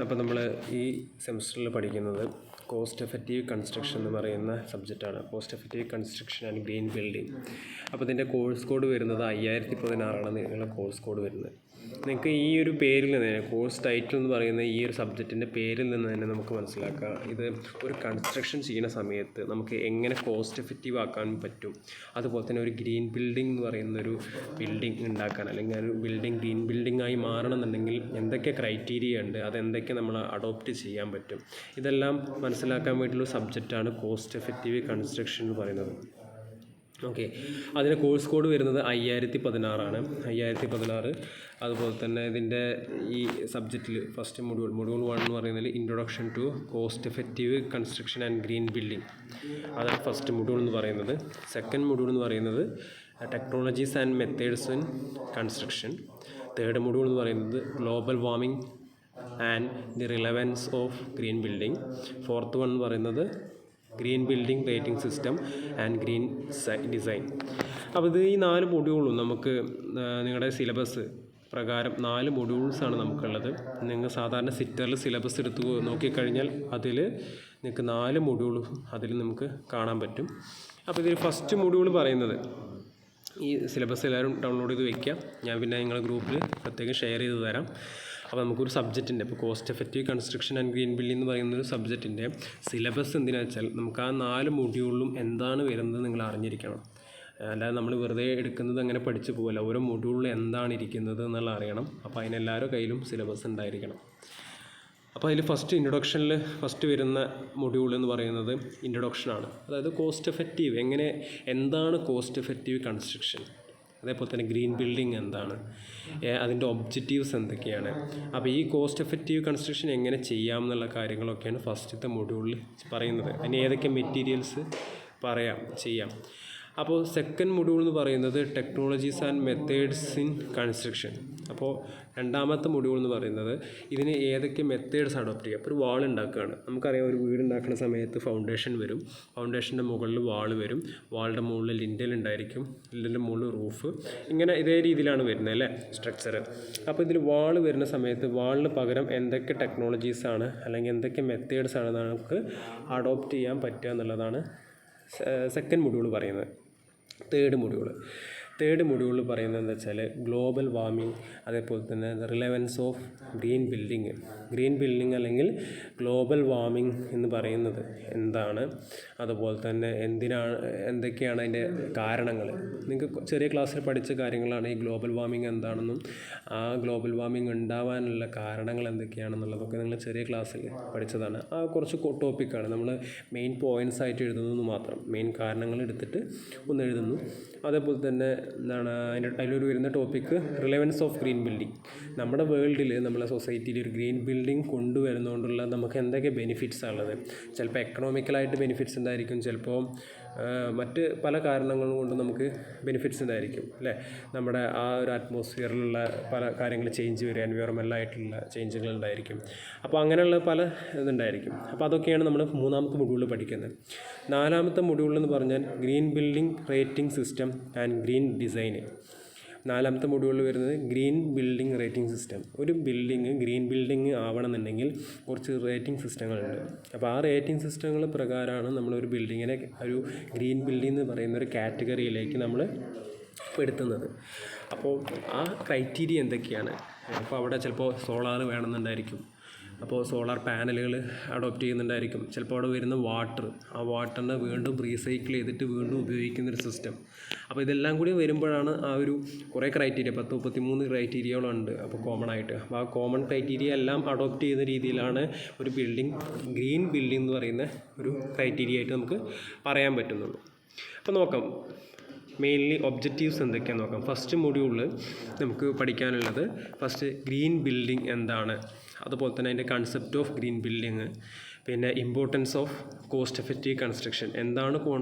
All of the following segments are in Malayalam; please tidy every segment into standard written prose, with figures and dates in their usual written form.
അപ്പോൾ നമ്മൾ ഈ സെമിസ്റ്ററിൽ പഠിക്കുന്നത് കോസ്റ്റ് എഫക്റ്റീവ് കൺസ്ട്രക്ഷൻ എന്ന് പറയുന്ന സബ്ജക്റ്റാണ്. Cost effective construction and green building. അപ്പോൾ ഇതിൻ്റെ കോഴ്സ് കോഡ് വരുന്നത് 5016 നിങ്ങളുടെ കോഴ്സ് കോഡ് വരുന്നത്. നിങ്ങൾക്ക് ഈ ഒരു പേരിൽ നിന്ന് തന്നെ കോഴ്സ് ടൈറ്റിൽ എന്ന് പറയുന്ന ഈ ഒരു സബ്ജക്റ്റിൻ്റെ പേരിൽ നിന്ന് തന്നെ നമുക്ക് മനസ്സിലാക്കാം, ഇത് ഒരു കൺസ്ട്രക്ഷൻ ചെയ്യുന്ന സമയത്ത് നമുക്ക് എങ്ങനെ കോസ്റ്റ് എഫക്റ്റീവ് ആക്കാൻ പറ്റും. അതുപോലെ തന്നെ ഒരു ഗ്രീൻ ബിൽഡിംഗ് എന്ന് പറയുന്നൊരു ബിൽഡിംഗ് ഉണ്ടാക്കാൻ, അല്ലെങ്കിൽ ഒരു ബിൽഡിംഗ് ഗ്രീൻ ബിൽഡിംഗ് ആയി മാറണമെന്നുണ്ടെങ്കിൽ എന്തൊക്കെ ക്രൈറ്റീരിയ ഉണ്ട്, അതെന്തൊക്കെ നമ്മൾ അഡോപ്റ്റ് ചെയ്യാൻ പറ്റും, ഇതെല്ലാം മനസ്സിലാക്കാൻ വേണ്ടിയുള്ള സബ്ജക്റ്റാണ് കോസ്റ്റ് എഫക്റ്റീവ് കൺസ്ട്രക്ഷൻ എന്ന് പറയുന്നത്. ഓക്കെ, അതിൻ്റെ കോഴ്സ് കോഡ് വരുന്നത് 5016 5016. അതുപോലെ തന്നെ ഇതിൻ്റെ ഈ സബ്ജക്റ്റിൽ ഫസ്റ്റ് മൊഡ്യൂൾ 1 എന്ന് പറയുന്നത് introduction to cost effective construction and green building, അതാണ് ഫസ്റ്റ് മൊഡ്യൂൾ എന്ന് പറയുന്നത്. സെക്കൻഡ് മൊഡ്യൂൾ എന്ന് പറയുന്നത് technologies and methods in construction. Third module എന്ന് പറയുന്നത് global warming and the relevance of green building. Fourth one എന്ന് പറയുന്നത് green building rating system and green design. അപ്പോൾ ഇത് ഈ 4 മൊഡ്യൂളും നമുക്ക് നിങ്ങളുടെ സിലബസ് പ്രകാരം 4 മൊഡ്യൂൾസാണ് നമുക്കുള്ളത്. നിങ്ങൾ സാധാരണ സിറ്ററിൽ സിലബസ് എടുത്ത് നോക്കിക്കഴിഞ്ഞാൽ അതിൽ നിങ്ങൾക്ക് 4 മൊഡ്യൂളും അതിൽ നമുക്ക് കാണാൻ പറ്റും. അപ്പോൾ ഇതിൽ ഫസ്റ്റ് മൊഡ്യൂൾ പറയുന്നത്, ഈ സിലബസ് എല്ലാവരും ഡൗൺലോഡ് ചെയ്ത് വയ്ക്കുക, ഞാൻ പിന്നെ നിങ്ങളുടെ ഗ്രൂപ്പിൽ പ്രത്യേകം ഷെയർ ചെയ്ത് തരാം. അപ്പോൾ നമുക്കൊരു സബ്ജക്റ്റിൻ്റെ, ഇപ്പോൾ cost effective construction and green building എന്ന് പറയുന്നൊരു സബ്ജക്റ്റിൻ്റെ സിലബസ് എന്തിനാണെന്ന് വെച്ചാൽ നമുക്ക് ആ 4 മൊഡ്യൂളിലും എന്താണ് വരുന്നത് നിങ്ങൾ അറിഞ്ഞിരിക്കണം. അല്ലാതെ നമ്മൾ വെറുതെ എടുക്കുന്നത് അങ്ങനെ പഠിച്ചു പോകില്ല, ഓരോ മൊഡ്യൂളിൽ എന്താണ് ഇരിക്കുന്നത് എന്നുള്ള അറിയണം. അപ്പോൾ അതിനെല്ലാവരുടെ കയ്യിലും സിലബസ് ഉണ്ടായിരിക്കണം. അപ്പോൾ അതിൽ ഫസ്റ്റ് ഇൻട്രൊഡക്ഷനിൽ ഫസ്റ്റ് വരുന്ന മൊഡ്യൂൾ എന്ന് പറയുന്നത് ഇൻട്രൊഡക്ഷനാണ്. അതായത് കോസ്റ്റ് എഫക്റ്റീവ് എന്താണ് കോസ്റ്റ് എഫക്റ്റീവ് കൺസ്ട്രക്ഷൻ, അതേപോലെ തന്നെ ഗ്രീൻ ബിൽഡിംഗ് എന്താണ്, അതിൻ്റെ ഒബ്ജക്റ്റീവ്സ് എന്തൊക്കെയാണ്. അപ്പോൾ ഈ കോസ്റ്റ് എഫക്റ്റീവ് കൺസ്ട്രക്ഷൻ എങ്ങനെ ചെയ്യാം എന്നുള്ള കാര്യങ്ങളൊക്കെയാണ് ഫസ്റ്റത്തെ മൊഡ്യൂളിൽ പറയുന്നത്. അതിന് ഏതൊക്കെ മെറ്റീരിയൽസ് ചെയ്യാം. അപ്പോൾ സെക്കൻഡ് മൊഡ്യൂൾ എന്ന് പറയുന്നത് technologies and methods in construction. അപ്പോൾ രണ്ടാമത്തെ മൊഡ്യൂൾ എന്ന് പറയുന്നത് ഇതിന് ഏതൊക്കെ മെത്തേഡ്സ് അഡോപ്റ്റ് ചെയ്യുക. അപ്പോൾ ഒരു വാൾ ഉണ്ടാക്കുകയാണ്, നമുക്കറിയാം ഒരു വീട് ഉണ്ടാക്കുന്ന സമയത്ത് ഫൗണ്ടേഷൻ വരും, ഫൗണ്ടേഷൻ്റെ മുകളിൽ വാൾ വരും, വാളിൻ്റെ മുകളിൽ ലിൻഡൽ ഉണ്ടായിരിക്കും, ലിൻഡലിൻ്റെ മുകളിൽ റൂഫ്, ഇങ്ങനെ ഇതേ രീതിയിലാണ് വരുന്നത് അല്ലേ സ്ട്രക്ചർ. അപ്പോൾ ഇതിൽ വാൾ വരുന്ന സമയത്ത് വാളിന് പകരം എന്തൊക്കെ ടെക്നോളജീസാണ് അല്ലെങ്കിൽ എന്തൊക്കെ മെത്തേഡ്സാണ് നമുക്ക് അഡോപ്റ്റ് ചെയ്യാൻ പറ്റുക എന്നുള്ളതാണ് സെക്കൻഡ് മൊഡ്യൂൾ പറയുന്നത്. തേർഡ് മൊഡ്യൂൾ പറയുന്നത് എന്താ വെച്ചാൽ ഗ്ലോബൽ വാർമിംഗ്, അതേപോലെ തന്നെ റിലവൻസ് ഓഫ് ഗ്രീൻ ബിൽഡിംഗ് അല്ലെങ്കിൽ ഗ്ലോബൽ വാർമിംഗ് എന്ന് പറയുന്നത് എന്താണ്, അതുപോലെ തന്നെ എന്തൊക്കെയാണ് അതിൻ്റെ കാരണങ്ങൾ. നിങ്ങൾക്ക് ചെറിയ ക്ലാസ്സിൽ പഠിച്ച കാര്യങ്ങളാണ് ഈ ഗ്ലോബൽ വാർമിംഗ് എന്താണെന്നും ആ ഗ്ലോബൽ വാർമിംഗ് ഉണ്ടാവാനുള്ള കാരണങ്ങൾ എന്തൊക്കെയാണെന്നുള്ളതൊക്കെ നിങ്ങൾ ചെറിയ ക്ലാസ്സിൽ പഠിച്ചതാണ്. ആ കുറച്ച് ടോപ്പിക്കാണ്, നമ്മൾ മെയിൻ പോയിൻറ്റ്സ് ആയിട്ട് എഴുതുന്നത് മാത്രം, മെയിൻ കാരണങ്ങൾ എടുത്തിട്ട് ഒന്ന് എഴുതുന്നു. അതേപോലെ തന്നെ അതിലൊരു വരുന്ന topic relevance of green building. നമ്മുടെ വേൾഡിൽ, നമ്മുടെ സൊസൈറ്റിയിൽ ഒരു ഗ്രീൻ ബിൽഡിംഗ് കൊണ്ടുവരുന്നതുകൊണ്ടുള്ള നമുക്ക് എന്തൊക്കെ ബെനിഫിറ്റ്സാണ് ഉള്ളത്. ചിലപ്പോൾ എക്കണോമിക്കലായിട്ട് ബെനിഫിറ്റ്സ് ഉണ്ടായിരിക്കും, ചിലപ്പോൾ മറ്റ് പല കാരണങ്ങളും കൊണ്ട് നമുക്ക് ബെനിഫിറ്റ്സ് ഉണ്ടായിരിക്കും അല്ലേ. നമ്മുടെ ആ ഒരു അറ്റ്മോസ്ഫിയറിലുള്ള പല കാര്യങ്ങൾ ചേഞ്ച് വരിക, എൻവയോൺമെൻറ്റലായിട്ടുള്ള ചേഞ്ചുകൾ ഉണ്ടായിരിക്കും. അപ്പോൾ അങ്ങനെയുള്ള പല ഇതുണ്ടായിരിക്കും. അപ്പോൾ അതൊക്കെയാണ് നമ്മൾ മൂന്നാമത്തെ മൊഡ്യൂളിൽ പഠിക്കുന്നത്. നാലാമത്തെ മൊഡ്യൂളിൽ എന്ന് പറഞ്ഞാൽ green building rating system and green design. നാലാമത്തെ മൊഡ്യൂളിൽ വരുന്നത് ഗ്രീൻ ബിൽഡിംഗ് റേറ്റിംഗ് സിസ്റ്റം. ഒരു ഗ്രീൻ ബിൽഡിംഗ് ആവണമെന്നുണ്ടെങ്കിൽ കുറച്ച് റേറ്റിംഗ് സിസ്റ്റങ്ങളുണ്ട്. അപ്പോൾ ആ റേറ്റിംഗ് സിസ്റ്റങ്ങൾ പ്രകാരമാണ് നമ്മളൊരു ബിൽഡിങ്ങിനെ ഒരു ഗ്രീൻ ബിൽഡിംഗ് എന്ന് പറയുന്ന ഒരു കാറ്റഗറിയിലേക്ക് നമ്മൾ പെടുത്തുന്നത്. അപ്പോൾ ആ ക്രൈറ്റീരിയ എന്തൊക്കെയാണ്. അപ്പോൾ അവിടെ ചിലപ്പോൾ സോളാർ വേണമെന്നുണ്ടായിരിക്കും, അപ്പോൾ സോളാർ പാനലുകൾ അഡോപ്റ്റ് ചെയ്യുന്നുണ്ടായിരിക്കും. ചിലപ്പോൾ അവിടെ വരുന്ന ആ വാട്ടറിനെ വീണ്ടും റീസൈക്കിൾ ചെയ്തിട്ട് വീണ്ടും ഉപയോഗിക്കുന്നൊരു സിസ്റ്റം. അപ്പോൾ ഇതെല്ലാം കൂടി വരുമ്പോഴാണ് ആ ഒരു കുറേ ക്രൈറ്റീരിയ 33 ക്രൈറ്റീരിയകളുണ്ട് അപ്പോൾ കോമൺ ആയിട്ട്. അപ്പോൾ ആ കോമൺ ക്രൈറ്റീരിയ എല്ലാം അഡോപ്റ്റ് ചെയ്യുന്ന രീതിയിലാണ് ഒരു ഗ്രീൻ ബിൽഡിംഗ് എന്ന് പറയുന്ന ഒരു ക്രൈറ്റീരിയ ആയിട്ട് നമുക്ക് പറയാൻ പറ്റുന്നുള്ളൂ. അപ്പോൾ നോക്കാം മെയിൻലി ഒബ്ജക്റ്റീവ്സ് എന്തൊക്കെയാണെന്ന് നോക്കാം. ഫസ്റ്റ് മൊഡ്യൂളിൽ നമുക്ക് പഠിക്കാനുള്ളത് ഫസ്റ്റ് ഗ്രീൻ ബിൽഡിംഗ് എന്താണ്, അതുപോലെ തന്നെ അതിൻ്റെ കൺസെപ്റ്റ് ഓഫ് ഗ്രീൻ ബിൽഡിംഗ്, പിന്നെ importance of cost effective construction, എന്താണ്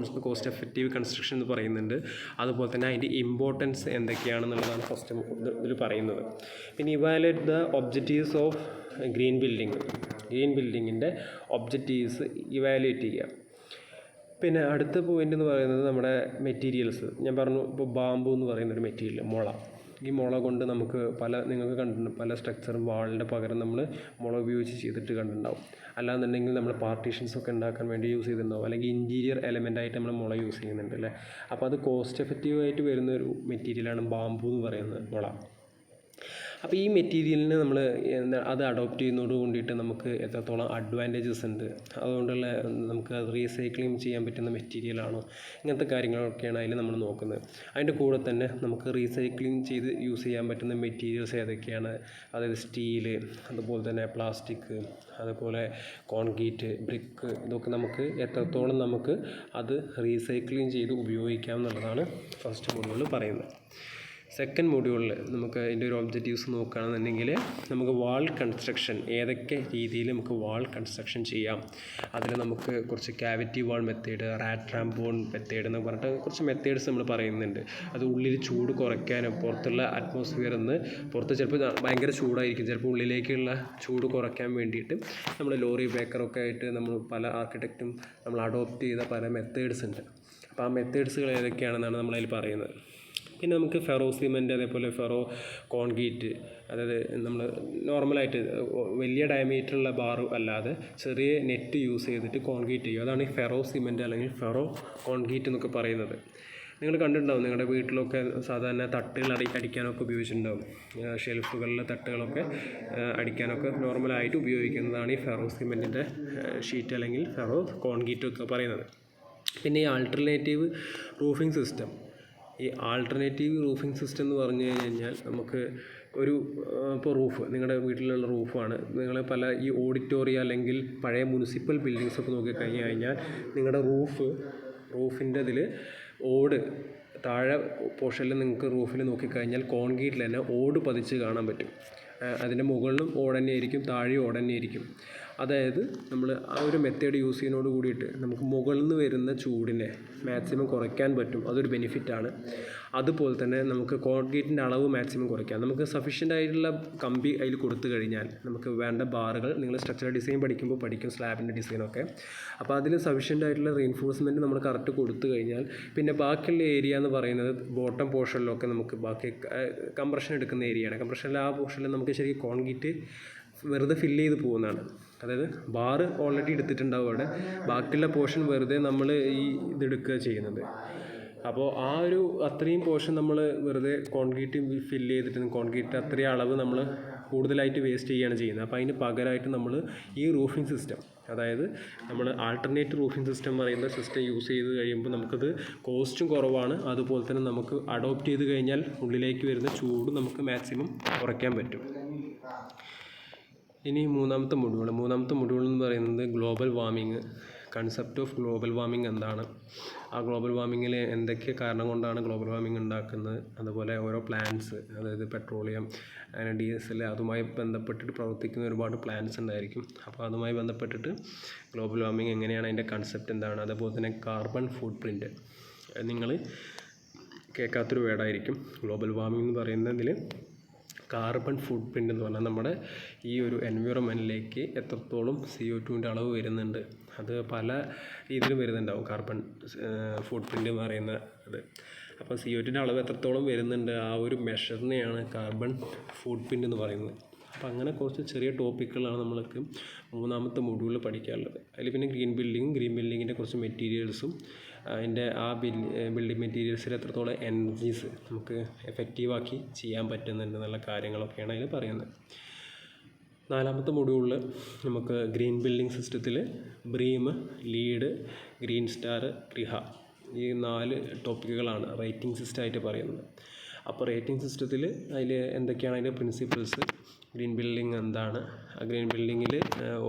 കോസ്റ്റ് എഫക്റ്റീവ് കൺസ്ട്രക്ഷൻ എന്ന് പറയുന്നുണ്ട്, അതുപോലെ തന്നെ അതിൻ്റെ ഇമ്പോർട്ടൻസ് എന്തൊക്കെയാണെന്നുള്ളതാണ് ഫസ്റ്റ് ഇതിൽ പറയുന്നത്. പിന്നെ evaluate the objectives of green ബിൽഡിങ്ങിൻ്റെ ഒബ്ജക്റ്റീവ്സ് ഇവാലുവേറ്റ് ചെയ്യുക. പിന്നെ അടുത്ത പോയിൻ്റ് എന്ന് പറയുന്നത് നമ്മുടെ മെറ്റീരിയൽസ്. ഞാൻ പറഞ്ഞു ഇപ്പോൾ ബാമ്പു എന്ന് പറയുന്നൊരു മെറ്റീരിയൽ, മുള, ഈ മുള കൊണ്ട് നമുക്ക് നിങ്ങൾക്ക് കണ്ടിട്ടുണ്ട് പല സ്ട്രക്ചറും വാളിൻ്റെ പകരം നമ്മൾ മുള ഉപയോഗിച്ച് ചെയ്തിട്ട് കണ്ടിട്ടുണ്ടാവും. അല്ലാന്നുണ്ടെങ്കിൽ നമ്മൾ പാർട്ടീഷൻസൊക്കെ ഉണ്ടാക്കാൻ വേണ്ടി യൂസ് ചെയ്തിട്ടുണ്ടാവും, അല്ലെങ്കിൽ ഇൻറ്റീരിയർ എലമെൻ്റായിട്ട് നമ്മൾ മുള യൂസ് ചെയ്യുന്നുണ്ട് അല്ലേ. അപ്പോൾ അത് കോസ്റ്റ് എഫക്റ്റീവായിട്ട് വരുന്നൊരു മെറ്റീരിയലാണ് ബാംബു എന്ന് പറയുന്നത് മുള. അപ്പോൾ ഈ മെറ്റീരിയലിന് നമ്മൾ അത് അഡോപ്റ്റ് ചെയ്യുന്നതോട് കൂടിയിട്ട് നമുക്ക് എത്രത്തോളം അഡ്വാൻറ്റേജസ് ഉണ്ട്, അതുകൊണ്ടുള്ള നമുക്ക് അത് റീസൈക്ലിംഗ് ചെയ്യാൻ പറ്റുന്ന മെറ്റീരിയലാണോ, ഇങ്ങനത്തെ കാര്യങ്ങളൊക്കെയാണ് അതിൽ നമ്മൾ നോക്കുന്നത്. അതിൻ്റെ കൂടെ തന്നെ നമുക്ക് റീസൈക്ലിംഗ് ചെയ്ത് യൂസ് ചെയ്യാൻ പറ്റുന്ന മെറ്റീരിയൽസ് ഏതൊക്കെയാണ്, അതായത് സ്റ്റീല്, അതുപോലെ തന്നെ പ്ലാസ്റ്റിക്, അതുപോലെ കോൺക്രീറ്റ്, ബ്രിക്ക്, ഇതൊക്കെ നമുക്ക് എത്രത്തോളം നമുക്ക് അത് റീസൈക്ലിംഗ് ചെയ്ത് ഉപയോഗിക്കാം എന്നുള്ളതാണ് ഫസ്റ്റ് മൊഡ്യൂളിൽ പറയുന്നത്. സെക്കൻഡ് മൊഡ്യൂളിൽ നമുക്ക് അതിൻ്റെ ഒരു ഒബ്ജക്റ്റീവ്സ് നോക്കുകയാണെന്നുണ്ടെങ്കിൽ നമുക്ക് വാൾ കൺസ്ട്രക്ഷൻ ഏതൊക്കെ രീതിയിൽ നമുക്ക് വാൾ കൺസ്ട്രക്ഷൻ ചെയ്യാം, അതിൽ നമുക്ക് കുറച്ച് ക്യാവിറ്റി വാൾ മെത്തേഡ്, റാറ്റ് റാംബോൺ മെത്തേഡ് എന്ന് പറഞ്ഞിട്ട് കുറച്ച് മെത്തേഡ്സ് നമ്മൾ പറയുന്നുണ്ട്. അത് ഉള്ളിൽ ചൂട് കുറയ്ക്കാനും പുറത്തുള്ള അറ്റ്മോസ്ഫിയറിൽ നിന്ന് പുറത്ത് ചിലപ്പോൾ ഭയങ്കര ചൂടായിരിക്കും, ചിലപ്പോൾ ഉള്ളിലേക്കുള്ള ചൂട് കുറയ്ക്കാൻ വേണ്ടിയിട്ട് നമ്മൾ ലോറി ബേക്കറൊക്കെ ആയിട്ട് നമ്മൾ പല ആർക്കിടെക്റ്റും നമ്മൾ അഡോപ്റ്റ് ചെയ്ത പല മെത്തേഡ്സ് ഉണ്ട്. അപ്പോൾ ആ മെത്തേഡ്സുകൾ ഏതൊക്കെയാണെന്നാണ് നമ്മളതിൽ പറയുന്നത്. പിന്നെ നമുക്ക് ഫെറോ സിമെൻറ്റ്, അതേപോലെ ഫെറോ കോൺക്രീറ്റ്, അതായത് നമ്മൾ നോർമലായിട്ട് വലിയ ഡയമീറ്ററുള്ള ബാറ് അല്ലാതെ ചെറിയ നെറ്റ് യൂസ് ചെയ്തിട്ട് കോൺക്രീറ്റ് ചെയ്യും. അതാണ് ഈ ഫെറോ സിമെൻറ്റ് അല്ലെങ്കിൽ ഫെറോ കോൺക്രീറ്റ് എന്നൊക്കെ പറയുന്നത്. നിങ്ങൾ കണ്ടിട്ടുണ്ടാവും, നിങ്ങളുടെ വീട്ടിലൊക്കെ സാധാരണ തട്ടുകൾ അടിക്കാനൊക്കെ ഉപയോഗിച്ചിട്ടുണ്ടാവും. ഷെൽഫുകളിലെ തട്ടുകളൊക്കെ അടിക്കാനൊക്കെ നോർമലായിട്ട് ഉപയോഗിക്കുന്നതാണ് ഈ ഫെറോ സിമെൻറ്റിൻ്റെ ഷീറ്റ് അല്ലെങ്കിൽ ഫെറോ കോൺക്രീറ്റ് ഒക്കെ പറയുന്നത്. പിന്നെ ഈ ആൾട്ടർനേറ്റീവ് റൂഫിംഗ് സിസ്റ്റം, ഈ ആൾട്ടർനേറ്റീവ് റൂഫിംഗ് സിസ്റ്റം എന്ന് പറഞ്ഞു കഴിഞ്ഞാൽ നമുക്ക് ഒരു ഇപ്പോൾ നിങ്ങളുടെ വീട്ടിലുള്ള റൂഫാണ്, നിങ്ങൾ പല ഈ ഓഡിറ്റോറിയം അല്ലെങ്കിൽ പഴയ മുനിസിപ്പൽ ബിൽഡിങ്സൊക്കെ നോക്കിക്കഴിഞ്ഞ് കഴിഞ്ഞാൽ നിങ്ങളുടെ റൂഫിൻ്റെ ഇതിൽ ഓട് താഴെ പോർഷനിൽ നിങ്ങൾക്ക് റൂഫിൽ നോക്കിക്കഴിഞ്ഞാൽ കോൺക്രീറ്റിൽ തന്നെ ഓട് പതിച്ച് കാണാൻ പറ്റും. അതിൻ്റെ മുകളിലും ഓട് തന്നെയായിരിക്കും, താഴെയും ഓട് തന്നെയായിരിക്കും. അതായത് നമ്മൾ ആ ഒരു മെത്തേഡ് യൂസ് ചെയ്യുന്നതോട് കൂടിയിട്ട് നമുക്ക് മുകളിൽ നിന്ന് വരുന്ന ചൂടിനെ മാക്സിമം കുറയ്ക്കാൻ പറ്റും, അതൊരു ബെനിഫിറ്റാണ്. അതുപോലെ തന്നെ നമുക്ക് കോൺക്രീറ്റിൻ്റെ അളവ് മാക്സിമം കുറയ്ക്കാം. നമുക്ക് സഫീഷ്യൻ്റ് ആയിട്ടുള്ള കമ്പി അതിൽ കൊടുത്തു കഴിഞ്ഞാൽ നമുക്ക് വേണ്ട ബാറുകൾ, നിങ്ങൾ സ്ട്രക്ചറൽ ഡിസൈൻ പഠിക്കും സ്ലാബിൻ്റെ ഡിസൈനൊക്കെ. അപ്പോൾ അതിൽ സഫീഷ്യൻ്റ് ആയിട്ടുള്ള റീൻഫോഴ്സ്മെൻറ്റ് നമ്മൾ കറക്റ്റ് കൊടുത്തു കഴിഞ്ഞാൽ പിന്നെ ബാക്കിയുള്ള ഏരിയ എന്ന് പറയുന്നത് ബോട്ടം പോർഷനിലൊക്കെ നമുക്ക് ബാക്കി കംപ്രഷൻ എടുക്കുന്ന ഏരിയയാണ്. കംപ്രഷനിൽ ആ പോർഷനിൽ നമുക്ക് ശരിക്കും കോൺക്രീറ്റ് വെറുതെ ഫില്ല് ചെയ്ത് പോകുന്നതാണ്. അതായത് ബാറ് ഓൾറെഡി എടുത്തിട്ടുണ്ടാവും അവിടെ, ബാക്കിയുള്ള പോർഷൻ വെറുതെ നമ്മൾ ഈ ഇതെടുക്കുക ചെയ്യുന്നത്. അപ്പോൾ ആ ഒരു അത്രയും പോർഷൻ നമ്മൾ വെറുതെ കോൺക്രീറ്റ് ഫില്ല് ചെയ്തിട്ട് കോൺക്രീറ്റ് അത്രയും അളവ് നമ്മൾ കൂടുതലായിട്ട് വേസ്റ്റ് ചെയ്യുകയാണ് ചെയ്യുന്നത്. അപ്പോൾ അതിന് പകരമായിട്ട് നമ്മൾ ഈ റൂഫിംഗ് സിസ്റ്റം, അതായത് നമ്മൾ ആൾട്ടർനേറ്റ് റൂഫിംഗ് സിസ്റ്റം പറയുന്ന സിസ്റ്റം യൂസ് ചെയ്ത് കഴിയുമ്പോൾ നമുക്കത് കോസ്റ്റും കുറവാണ്, അതുപോലെ തന്നെ നമുക്ക് അഡോപ്റ്റ് ചെയ്ത് കഴിഞ്ഞാൽ ഉള്ളിലേക്ക് വരുന്ന ചൂട് നമുക്ക് മാക്സിമം കുറയ്ക്കാൻ പറ്റും. ഇനി മൂന്നാമത്തെ മൊഡ്യൂൾ എന്ന് പറയുന്നത് global warming, concept of global warming എന്താണ്, ആ ഗ്ലോബൽ വാർമിങ്ങിൽ എന്തൊക്കെ കാരണം കൊണ്ടാണ് ഗ്ലോബൽ വാർമിംഗ് ഉണ്ടാക്കുന്നത്, അതുപോലെ ഓരോ പ്ലാന്റ്സ്, അതായത് പെട്രോളിയം, അങ്ങനെ ഡീസൽ, അതുമായി ബന്ധപ്പെട്ടിട്ട് പ്രവർത്തിക്കുന്ന ഒരുപാട് പ്ലാന്റ്സ് ഉണ്ടായിരിക്കും. അപ്പോൾ അതുമായി ബന്ധപ്പെട്ടിട്ട് ഗ്ലോബൽ വാർമിംഗ് എങ്ങനെയാണ്, അതിൻ്റെ കൺസെപ്റ്റ് എന്താണ്, അതുപോലെ തന്നെ കാർബൺ ഫുട് പ്രിൻറ്റ്, നിങ്ങൾ കേൾക്കാത്തൊരു വേർഡായിരിക്കും. ഗ്ലോബൽ വാർമിംഗ് എന്ന് പറയുന്നതിൽ കാർബൺ ഫുട് പ്രിൻ്റ് എന്ന് പറഞ്ഞാൽ നമ്മുടെ ഈ ഒരു എൻവയോൺമെൻറ്റിലേക്ക് എത്രത്തോളം CO2ൻ്റെ അളവ് വരുന്നുണ്ട്, അത് പല രീതിയിലും വരുന്നുണ്ടാവും കാർബൺ ഫുട് പ്രിൻ്റ് എന്ന് പറയുന്ന ഇത്. അപ്പോൾ CO2ൻ്റെ അളവ് എത്രത്തോളം വരുന്നുണ്ട്, ആ ഒരു മെഷറിനെയാണ് കാർബൺ ഫുട് പ്രിൻ്റ് എന്ന് പറയുന്നത്. അപ്പോൾ അങ്ങനെ കുറച്ച് ചെറിയ ടോപ്പിക്കുകളാണ് നമ്മൾക്ക് മൂന്നാമത്തെ മൊഡ്യൂളിൽ പഠിക്കാനുള്ളത്. അതിൽ പിന്നെ ഗ്രീൻ ബിൽഡിങ്ങിൻ്റെ കുറച്ച് മെറ്റീരിയൽസും അതിൻ്റെ ആ ബിൽഡിംഗ് മെറ്റീരിയൽസിൽ എത്രത്തോളം എനർജീസ് നമുക്ക് എഫക്റ്റീവാക്കി ചെയ്യാൻ പറ്റുന്നുണ്ട് എന്നുള്ള കാര്യങ്ങളൊക്കെയാണ് അതിൽ പറയുന്നത്. നാലാമത്തെ മൊഡ്യൂളിൽ നമുക്ക് ഗ്രീൻ ബിൽഡിംഗ് സിസ്റ്റത്തിൽ ബ്രീം, ലീഡ്, ഗ്രീൻ സ്റ്റാർ, ഗൃഹ, ഈ 4 ടോപ്പിക്കുകളാണ് റേറ്റിംഗ് സിസ്റ്റമായിട്ട് പറയുന്നത്. അപ്പോൾ റേറ്റിംഗ് സിസ്റ്റത്തിൽ അതിൽ എന്തൊക്കെയാണ് അതിൻ്റെ പ്രിൻസിപ്പിൾസ്, ഗ്രീൻ ബിൽഡിംഗ് എന്താണ്, ആ ഗ്രീൻ ബിൽഡിങ്ങിൽ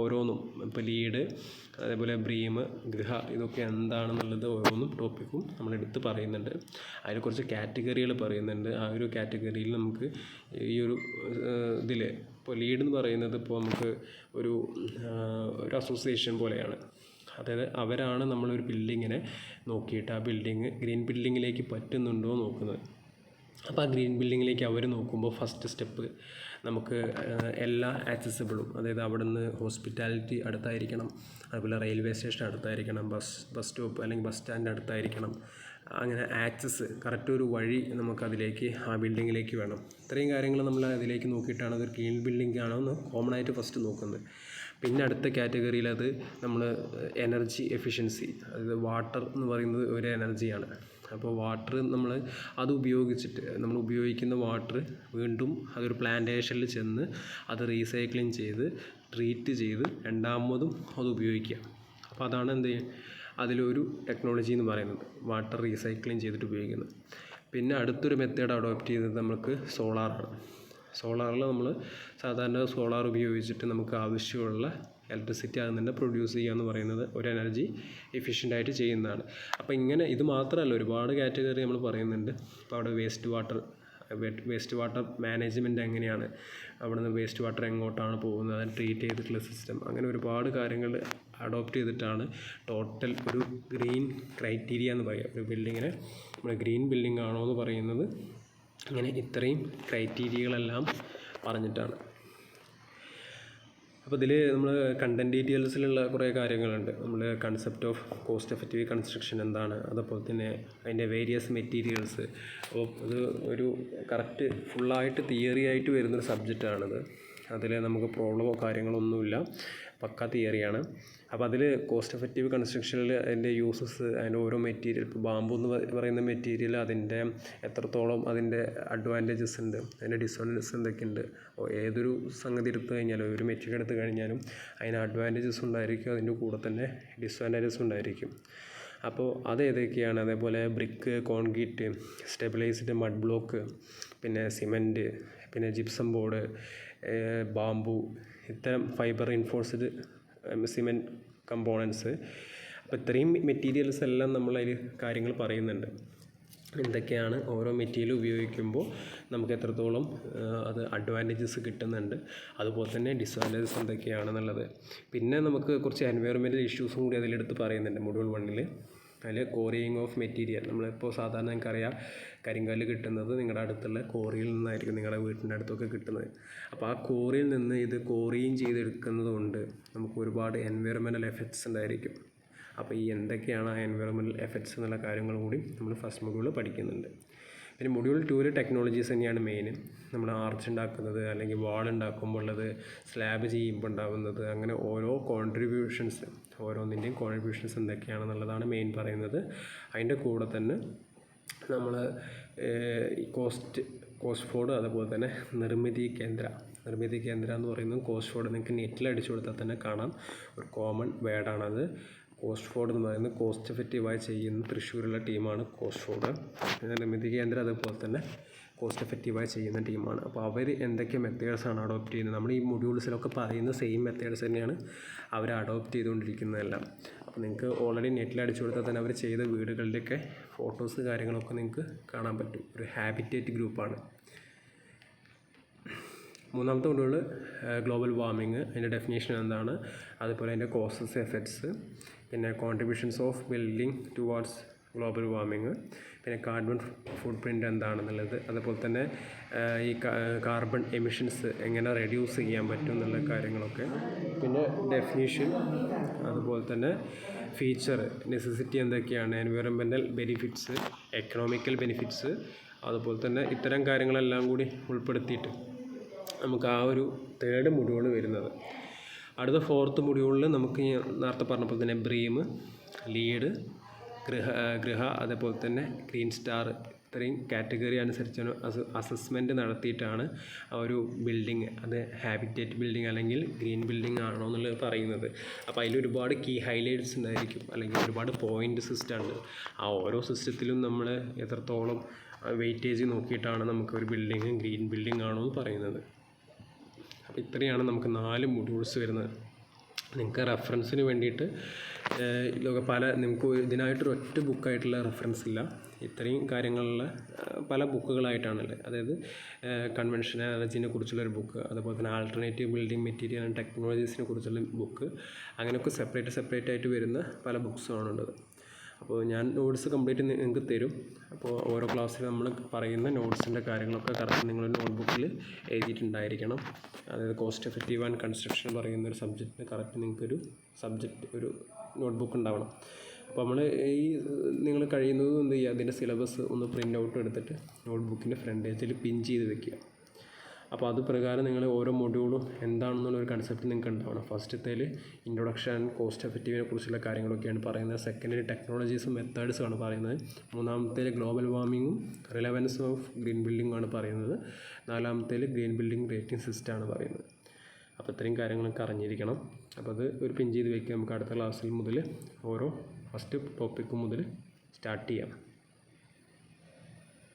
ഓരോന്നും ഇപ്പോൾ ലീഡ്, അതേപോലെ ബ്രീം, ഗൃഹ, ഇതൊക്കെ എന്താണെന്നുള്ളത് ഓരോന്നും ടോപ്പിക്കും നമ്മളെടുത്ത് പറയുന്നുണ്ട്. അതിൽ കുറച്ച് കാറ്റഗറികൾ പറയുന്നുണ്ട്. ആ ഒരു കാറ്റഗറിയിൽ നമുക്ക് ഈ ഒരു ഇതിൽ ഇപ്പോൾ ലീഡ് എന്ന് പറയുന്നത് ഇപ്പോൾ നമുക്ക് ഒരു അസോസിയേഷൻ പോലെയാണ്. അതായത് അവരാണ് നമ്മളൊരു ബിൽഡിങ്ങിനെ നോക്കിയിട്ട് ആ ബിൽഡിങ് ഗ്രീൻ ബിൽഡിങ്ങിലേക്ക് പറ്റുന്നുണ്ടോ നോക്കുന്നത്. അപ്പോൾ ആ ഗ്രീൻ ബിൽഡിങ്ങിലേക്ക് അവർ നോക്കുമ്പോൾ ഫസ്റ്റ് സ്റ്റെപ്പ് നമുക്ക് എല്ലാ ആക്സസിബിളും, അതായത് അവിടെ നിന്ന് ഹോസ്പിറ്റാലിറ്റി അടുത്തായിരിക്കണം, അതുപോലെ റെയിൽവേ സ്റ്റേഷൻ അടുത്തായിരിക്കണം, ബസ് സ്റ്റോപ്പ് അല്ലെങ്കിൽ ബസ് സ്റ്റാൻഡ് അടുത്തായിരിക്കണം, അങ്ങനെ ആക്സസ് കറക്റ്റ് ഒരു വഴി നമുക്കതിലേക്ക് ആ ബിൽഡിങ്ങിലേക്ക് വേണം. ഇത്രയും കാര്യങ്ങൾ നമ്മൾ അതിലേക്ക് നോക്കിയിട്ടാണ് അതൊരു ഗ്രീൻ ബിൽഡിംഗ് ആണോ എന്ന് കോമൺ ആയിട്ട് ഫസ്റ്റ് നോക്കുന്നത്. പിന്നെ അടുത്ത കാറ്റഗറിയിൽ അത് നമ്മൾ എനർജി എഫിഷ്യൻസി, അതായത് വാട്ടർ എന്ന് പറയുന്നത് ഒരു എനർജിയാണ്. അപ്പോൾ വാട്ടർ നമ്മൾ അത് ഉപയോഗിച്ചിട്ട് നമ്മൾ ഉപയോഗിക്കുന്ന വാട്ടർ വീണ്ടും അതൊരു പ്ലാന്റേഷനിൽ ചെന്ന് അത് റീസൈക്ലിങ് ചെയ്ത് ട്രീറ്റ് ചെയ്ത് രണ്ടാമതും അത് ഉപയോഗിക്കുക. അപ്പോൾ അതാണ് എന്ത് അതിലൊരു ടെക്നോളജി എന്ന് പറയുന്നത്, വാട്ടർ റീസൈക്ലിങ് ചെയ്തിട്ട് ഉപയോഗിക്കുന്നത്. പിന്നെ അടുത്തൊരു മെത്തേഡ് അഡോപ്റ്റ് ചെയ്തത് നമുക്ക് സോളാറാണ്. സോളാറിൽ നമ്മൾ സാധാരണ സോളാർ ഉപയോഗിച്ചിട്ട് നമുക്ക് ആവശ്യമുള്ള ഇലക്ട്രിസിറ്റി അതിൽ തന്നെ പ്രൊഡ്യൂസ് ചെയ്യുക എന്ന് പറയുന്നത് ഒരു എനർജി എഫിഷ്യൻ്റായിട്ട് ചെയ്യുന്നതാണ്. അപ്പോൾ ഇങ്ങനെ ഇത് മാത്രമല്ല, ഒരുപാട് കാറ്റഗറി നമ്മൾ പറയുന്നുണ്ട്. ഇപ്പോൾ അവിടെ വേസ്റ്റ് വാട്ടർ മാനേജ്മെൻറ്റ് എങ്ങനെയാണ്, അവിടെ നിന്ന് വേസ്റ്റ് വാട്ടർ എങ്ങോട്ടാണ് പോകുന്നത്, അത് ട്രീറ്റ് ചെയ്തിട്ടുള്ള സിസ്റ്റം, അങ്ങനെ ഒരുപാട് കാര്യങ്ങൾ അഡോപ്റ്റ് ചെയ്തിട്ടാണ് ടോട്ടൽ ഒരു ഗ്രീൻ ക്രൈറ്റീരിയ എന്ന് പറയുക. ഒരു ബിൽഡിങ്ങിനെ നമ്മൾ ഗ്രീൻ ബിൽഡിംഗ് ആണോ എന്ന് പറയുന്നത് അങ്ങനെ ഇത്രയും ക്രൈറ്റീരിയകളെല്ലാം പറഞ്ഞിട്ടാണ്. അപ്പോൾ ഇതിൽ നമ്മൾ കണ്ടൻറ് ഡീറ്റെയിൽസിലുള്ള കുറേ കാര്യങ്ങളുണ്ട്. നമ്മൾ concept of cost effective construction എന്താണ്, അതുപോലെ തന്നെ അതിൻ്റെ വേരിയസ് മെറ്റീരിയൽസ്. അപ്പോൾ ഇത് ഒരു കറക്റ്റ് ഫുള്ളായിട്ട് തിയറി ആയിട്ട് വരുന്നൊരു സബ്ജക്റ്റാണിത്. അതിൽ നമുക്ക് പ്രോബ്ലമോ കാര്യങ്ങളൊന്നുമില്ല, പക്ക തിയറിയാണ്. അപ്പോൾ അതിൽ കോസ്റ്റ് എഫക്റ്റീവ് കൺസ്ട്രക്ഷനിൽ അതിൻ്റെ യൂസസ്, അതിൻ്റെ ഓരോ മെറ്റീരിയൽ, ഇപ്പോൾ ബാമ്പു എന്ന് പറയുന്ന മെറ്റീരിയൽ അതിൻ്റെ എത്രത്തോളം അതിൻ്റെ അഡ്വാൻറ്റേജസ് ഉണ്ട്, അതിൻ്റെ ഡിസ്അഡ്വാൻറ്റേജസ് എന്തൊക്കെയുണ്ട്. ഏതൊരു സംഗതി എടുത്തു കഴിഞ്ഞാലും, ഒരു മെറ്റീരിയൽ എടുത്തു കഴിഞ്ഞാലും അതിന് അഡ്വാൻറ്റേജസ് ഉണ്ടായിരിക്കും, അതിൻ്റെ കൂടെ തന്നെ ഡിസ്അഡ്വാൻറ്റേജസ് ഉണ്ടായിരിക്കും. അപ്പോൾ അത് ഏതൊക്കെയാണ്, അതേപോലെ brick, concrete, stabilised mud block, പിന്നെ സിമൻറ്റ്, പിന്നെ ജിപ്സം ബോർഡ്, ബാമ്പു, ഇത്തരം ഫൈബർ ഇൻഫോഴ്സ്ഡ് സിമെൻറ്റ് കമ്പോണൻസ്. അപ്പോൾ ഇത്രയും മെറ്റീരിയൽസ് എല്ലാം നമ്മളതിൽ കാര്യങ്ങൾ പറയുന്നുണ്ട്. എന്തൊക്കെയാണ് ഓരോ മെറ്റീരിയൽ ഉപയോഗിക്കുമ്പോൾ നമുക്ക് എത്രത്തോളം അത് അഡ്വാൻറ്റേജസ് കിട്ടുന്നുണ്ട്, അതുപോലെ തന്നെ ഡിസ്അഡ്വാൻറ്റേജസ് എന്തൊക്കെയാണെന്നുള്ളത്. പിന്നെ നമുക്ക് കുറച്ച് എൻവയോൺമെൻറ്റൽ ഇഷ്യൂസും കൂടി അതിലെടുത്ത് പറയുന്നുണ്ട് മൊഡ്യൂൾ 1-ൽ. അതിൽ കോറിയിങ് ഓഫ് മെറ്റീരിയൽ, നമ്മളിപ്പോൾ സാധാരണ നിങ്ങൾക്കറിയാം കരിങ്കല്ല് കിട്ടുന്നത് നിങ്ങളുടെ അടുത്തുള്ള കോറിയിൽ നിന്നായിരിക്കും, നിങ്ങളുടെ വീട്ടിൻ്റെ അടുത്തൊക്കെ കിട്ടുന്നത്. അപ്പോൾ ആ കോറിയിൽ നിന്ന് ഇത് കോറിയിങ് ചെയ്തെടുക്കുന്നത് കൊണ്ട് നമുക്ക് ഒരുപാട് എൻവയോൺമെൻറ്റൽ എഫക്ട്സ് ഉണ്ടായിരിക്കും. അപ്പോൾ ഈ എന്തൊക്കെയാണ് ആ എൻവയോൺമെൻറ്റൽ എഫക്ട്സ് എന്നുള്ള കാര്യങ്ങളും കൂടി നമ്മൾ ഫസ്റ്റ് മൊഡ്യൂളിൽ പഠിക്കുന്നുണ്ട്. പിന്നെ മൊഡ്യൂൾ 2-ൽ ടെക്നോളജീസ് തന്നെയാണ് മെയിൻ. നമ്മൾ ആർച്ച് ഉണ്ടാക്കുന്നത്, അല്ലെങ്കിൽ വാൾ ഉണ്ടാക്കുമ്പോൾ ഉള്ളത്, സ്ലാബ് ചെയ്യുമ്പോൾ ഉണ്ടാകുന്നത്, അങ്ങനെ ഓരോ കോൺട്രിബ്യൂഷൻസ്, ഓരോന്നിൻ്റെയും കോൺട്രിബ്യൂഷൻസ് എന്തൊക്കെയാണെന്നുള്ളതാണ് മെയിൻ പറയുന്നത്. അതിൻ്റെ കൂടെ തന്നെ നമ്മൾ കോസ്റ്റ് ഫോർഡ്, അതുപോലെ തന്നെ നിർമ്മിതി കേന്ദ്ര എന്ന് പറയുന്നത് കോസ്റ്റ് ഫോർഡ്. നിങ്ങൾക്ക് നെറ്റിൽ അടിച്ചു കൊടുത്താൽ തന്നെ കാണാം, ഒരു കോമൺ വേർഡാണത്. കോസ്റ്റ് ഫോർഡ് എന്ന് പറയുന്നത് കോസ്റ്റ് എഫക്റ്റീവായി ചെയ്യുന്ന തൃശ്ശൂരുള്ള ടീമാണ് കോസ്റ്റ് ഫോർഡ്. നിർമ്മിതി കേന്ദ്ര അതുപോലെ തന്നെ കോസ്റ്റ് എഫക്റ്റീവായി ചെയ്യുന്ന ടീമാണ്. അപ്പോൾ അവർ എന്തൊക്കെ മെത്തേഡ്സാണ് അഡോപ്റ്റ് ചെയ്യുന്നത്, നമ്മൾ ഈ മൊഡ്യൂൾസിലൊക്കെ പറയുന്ന സെയിം മെത്തേഡ്സ് തന്നെയാണ് അവർ അഡോപ്റ്റ് ചെയ്തുകൊണ്ടിരിക്കുന്നതെല്ലാം. അപ്പോൾ നിങ്ങൾക്ക് ഓൾറെഡി നെറ്റിൽ അടിച്ചു കൊടുത്താൽ തന്നെ അവർ ചെയ്ത വീടുകളുടെയൊക്കെ ഫോട്ടോസ് കാര്യങ്ങളൊക്കെ നിങ്ങൾക്ക് കാണാൻ പറ്റും. ഒരു ഹാബിറ്റേറ്റ് ഗ്രൂപ്പാണ്. മൂന്നാമത്തെ മൊഡ്യൂൾ ഗ്ലോബൽ വാർമിംഗ്, അതിൻ്റെ ഡെഫിനേഷൻ എന്താണ്, അതുപോലെ അതിൻ്റെ കോസസ്, എഫക്ട്സ്, പിന്നെ contributions of building towards global warming, പിന്നെ കാർബൺ ഫുട് പ്രിൻ്റ് എന്താണെന്നുള്ളത്, അതുപോലെ തന്നെ ഈ കാർബൺ എമിഷൻസ് എങ്ങനെ റെഡ്യൂസ് ചെയ്യാൻ പറ്റും എന്നുള്ള കാര്യങ്ങളൊക്കെ, പിന്നെ ഡെഫിനിഷൻ, അതുപോലെ തന്നെ ഫീച്ചർ, നെസസിറ്റി എന്തൊക്കെയാണ്, എൻവയോൺമെൻറ്റൽ ബെനിഫിറ്റ്സ്, എക്കണോമിക്കൽ ബെനിഫിറ്റ്സ്, അതുപോലെ തന്നെ ഇത്തരം കാര്യങ്ങളെല്ലാം കൂടി ഉൾപ്പെടുത്തിയിട്ട് നമുക്ക് ആ ഒരു 3rd മൊഡ്യൂൾ വരുന്നത്. അടുത്ത 4th മൊഡ്യൂളിൽ നമുക്ക് നേരത്തെ പറഞ്ഞപ്പോൾ തന്നെ ബ്രീം, ലീഡ്, ഗൃഹ, അതേപോലെ തന്നെ ഗ്രീൻ സ്റ്റാർ, ഇത്രയും കാറ്റഗറി അനുസരിച്ചാണ് അസസ്മെൻറ്റ് നടത്തിയിട്ടാണ് ആ ഒരു ബിൽഡിങ് അത് ഹാബിറ്റേറ്റ് ബിൽഡിംഗ് അല്ലെങ്കിൽ ഗ്രീൻ ബിൽഡിംഗ് ആണോ എന്നുള്ളത് പറയുന്നത്. അപ്പോൾ അതിൽ ഒരുപാട് കീ ഹൈലൈറ്റ്സ് ഉണ്ടായിരിക്കും, അല്ലെങ്കിൽ ഒരുപാട് പോയിൻ്റ് സിസ്റ്റം ഉണ്ട്. ആ ഓരോ സിസ്റ്റത്തിലും നമ്മൾ എത്രത്തോളം വെയിറ്റേജ് നോക്കിയിട്ടാണ് നമുക്ക് ഒരു ബിൽഡിങ് ഗ്രീൻ ബിൽഡിംഗ് ആണോ എന്ന് പറയുന്നത്. അപ്പോൾ ഇത്രയാണ് നമുക്ക് 4 മൊഡ്യൂൾസ് വരുന്നത്. നിങ്ങൾക്ക് റെഫറൻസിന് വേണ്ടിയിട്ട് നിങ്ങൾക്ക് ഇതിനായിട്ടൊരു ഒറ്റ ബുക്കായിട്ടുള്ള റെഫറൻസ് ഇല്ല, ഇത്രയും കാര്യങ്ങളുള്ള പല ബുക്കുകളായിട്ടാണുള്ളത്. അതായത് കൺവെൻഷണൽ എനർജീനെ കുറിച്ചുള്ളൊരു ബുക്ക്, അതുപോലെ തന്നെ ആൾട്ടർനേറ്റീവ് ബിൽഡിംഗ് മെറ്റീരിയൽ ആൻഡ് ടെക്നോളജീസിനെ കുറിച്ചുള്ള ബുക്ക്, അങ്ങനെയൊക്കെ സെപ്പറേറ്റ് ആയിട്ട് വരുന്ന പല ബുക്സുമാണുള്ളത്. അപ്പോൾ ഞാൻ നോട്ട്സ് കംപ്ലീറ്റ് നിങ്ങൾക്ക് തരും. അപ്പോൾ ഓരോ ക്ലാസ്സിൽ നമ്മൾ പറയുന്ന നോട്ട്സിൻ്റെ കാര്യങ്ങളൊക്കെ കറക്റ്റ് നിങ്ങൾ നോട്ട്ബുക്കിൽ എഴുതിയിട്ടുണ്ടായിരിക്കണം. അതായത് കോസ്റ്റ് എഫക്റ്റീവ് ആൻഡ് കൺസ്ട്രക്ഷൻ പറയുന്ന ഒരു സബ്ജക്റ്റിന് കറക്റ്റ് നിങ്ങൾക്കൊരു ഒരു നോട്ട്ബുക്ക് ഉണ്ടാവണം. അപ്പോൾ നമ്മൾ ഈ നിങ്ങൾ കഴിയുന്നതും എന്ത് ചെയ്യുക, അതിൻ്റെ സിലബസ് ഒന്ന് പ്രിൻ്റ് ഔട്ട് എടുത്തിട്ട് നോട്ട് ബുക്കിൻ്റെ ഫ്രണ്ട് പേജിൽ പിൻ ചെയ്ത് വെക്കുക. അപ്പോൾ അത് പ്രകാരം നിങ്ങൾ ഓരോ മൊഡ്യൂളും എന്താണെന്നുള്ളൊരു കൺസെപ്റ്റ് നിങ്ങൾക്ക് ഉണ്ടാവണം. ഫസ്റ്റത്തേൽ ഇൻട്രൊഡക്ഷൻ ആൻഡ് കോസ്റ്റ് എഫക്റ്റീവിനെ കുറിച്ചുള്ള കാര്യങ്ങളൊക്കെയാണ് പറയുന്നത്. സെക്കൻഡിൽ ടെക്നോളജീസും മെത്തേഡ്സും ആണ് പറയുന്നത്. മൂന്നാമത്തേൽ ഗ്ലോബൽ വാർമിങ്ങും റിലവൻസ് ഓഫ് ഗ്രീൻ ബിൽഡിംഗ് ആണ് പറയുന്നത്. നാലാമത്തേൽ ഗ്രീൻ ബിൽഡിംഗ് റേറ്റിംഗ് സിസ്റ്റം ആണ് പറയുന്നത്. അപ്പോൾ ഇത്രയും കാര്യങ്ങളൊക്കെ അറിഞ്ഞിരിക്കണം. അപ്പോൾ അത് ഒരു പിൻ ചെയ്ത് വയ്ക്കുക. നമുക്ക് അടുത്ത ക്ലാസ്സിൽ മുതൽ ഓരോ ഫസ്റ്റ് ടോപ്പിക്ക് മുതൽ സ്റ്റാർട്ട് ചെയ്യാം.